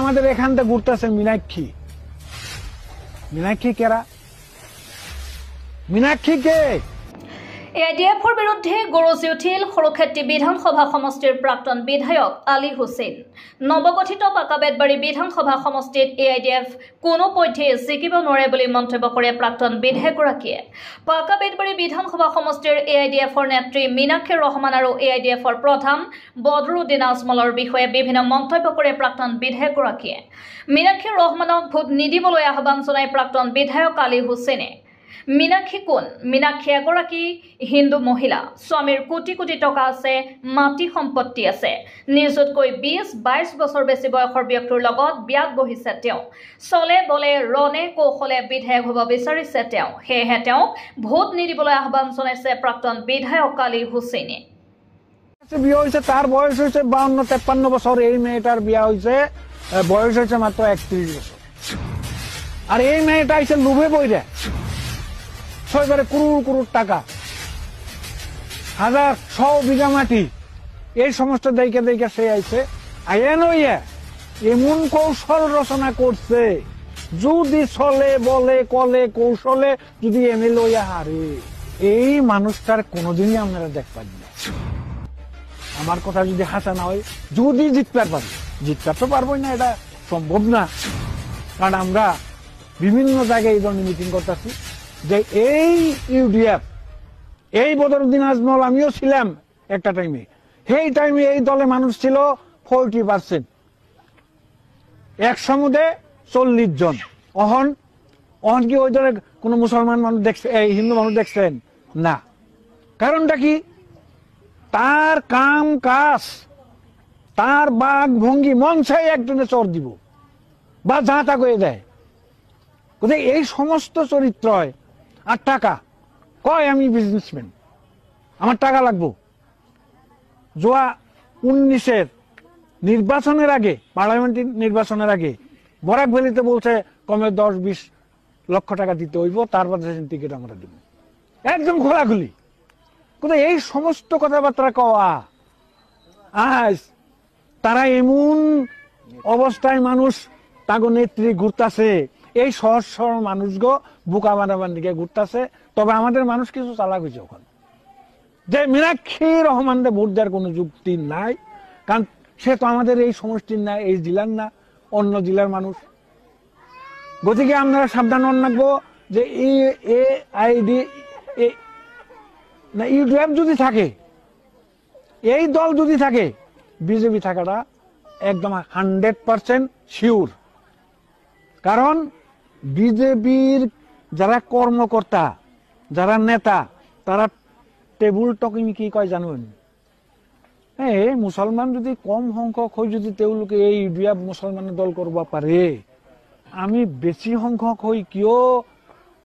আমাদের এখান থেকে ঘুরতেছে মীনাক্ষী। মীনাক্ষী কেরা? মীনাক্ষী কে? এআইডিএফৰ বিৰুদ্ধে গৰজি উঠিল সৰুক্ষেত্ৰী বিধানসভা সমষ্টিৰ প্ৰাক্তন বিধায়ক আলী হুছেইন। নৱগঠিত পাকাবেতবাৰী বিধানসভা সমষ্টিত এআইডিএফ কোনোপধ্যে জিকিব নোৱাৰে বুলি মন্তব্য কৰে প্ৰাক্তন বিধায়কগৰাকীয়ে। পাকাবেতবাৰী বিধানসভা সমষ্টিৰ এআইডিএফৰ নেত্ৰী মীনাক্ষী ৰহমান আৰু এআইডিএফৰ প্ৰধান বদৰুদ্দিন আজমলৰ বিষয়ে বিভিন্ন মন্তব্য কৰে প্ৰাক্তন বিধায়কগৰাকীয়ে। মীনাক্ষী ৰহমানক ভোট নিদিবলৈ আহ্বান জনায় প্ৰাক্তন বিধায়ক আলী হুছেইনে। মীনাক্ষী কোন? মীনাক্ষী এগৰাকী হিন্দু মহিলা। স্বামীৰ কোটি কোটি টকা আছে, মাটি সম্পত্তি আছে। নিজতকৈ 20-22 বছৰ বেছি বয়সৰ ব্যক্তিৰ লগত বিয়াত বহিছে তেওঁ। চলে বলে ৰণে কৌশলে বিধায়ক হ'ব বিচাৰিছে তেওঁ। সেয়েহে তেওঁক ভোট নিদিবলৈ আহ্বান জনাইছে প্ৰাক্তন বিধায়ক আলী হুছেইনে। বিয়া হৈছে, তাৰ বয়স হৈছে 52-53 বছৰ। এই মেয়েটাৰ বিয়া হৈছে, বয়স হৈছে মাত্ৰ 31 বছৰ। আর এই মেয়েটা এসে লোভে পড়ে 6 কোটি কোটি টাকা, 100 বিঘা মাটি, এই সমস্ত দেখে দেখে সে আইছে আইন এমন কৌশল রচনা করছে, যদি চলে বলে কলে কৌশলে যদি এনে লইয়া হারে, এই মানুষটার কোনোদিনই আপনারা দেখবেন না। আমার কথা যদি হাসা না হয়, যদি জিততে পারি, জিততে তো পারবোই না, এটা সম্ভব না। কারণ আমরা বিভিন্ন জায়গায় এই ধরনের মিটিং করতেছি যে এই ইউডিএফ, এই বদরুদ্দিন আজমল, আমিও ছিলাম একটা টাইমে, সেই টাইমে এই দলে মানুষ ছিল 40%, একশো মধ্যে 40 জন। অহন কি ওই দলে কোন মুসলমান মানুষ দেখছে, হিন্দু মানুষ দেখছেন না? কারণটা কি? তার কাম কাজ, তার বাঘ ভঙ্গি, মন চাই একজনে চর দিব বা যা তা করে দেয়। কোথায় এই সমস্ত চরিত্র হয়। আর টাকা কয় আমি বিজনেসম্যান, আমার টাকা লাগবো। জোয়া 19-এর নির্বাচনের আগে, পার্লামেন্ট নির্বাচনের আগে বরাক ভ্যালিতে বলছে কমে 10-20 লক্ষ টাকা দিতে হইব, তারপর টিকিট আমরা দিব, একদম খোলাখুলি। কোথায় এই সমস্ত কথাবার্তা কওয়া। আজ তারা এমন অবস্থায় মানুষ তাগো নেত্রী ঘুরতাছে, এই সহজ সরল মানুষগো বোকা বানাবার দিকে ঘুরতেছে। তবে আমাদের মানুষ কিছু চালাক হয়েছে ওখানে, যে মীনাক্ষী রহমানকে ভোট দেওয়ার কোনো যুক্তি নাই, কারণ সে তো আমাদের এই সমষ্টির না, এই জেলার না, অন্য জেলার মানুষ। গতিকে আপনারা সাবধান হন রাখবো যে ইউডিএফ যদি থাকে, এই দল যদি থাকে, বিজেপি থাকাটা একদম 100% শিওর। কারণ বিজেপির যারা কর্মকর্তা, যারা নেতা, তারা টেবুল টকিং কি কয় জানেন? মুসলমান যদি কম সংখ্যক হয়ে যদি তেওঁলোকে এই ইউডিএফ মুসলমানের দল করবা পারে, আমি বেশি সংখ্যক হই কিয়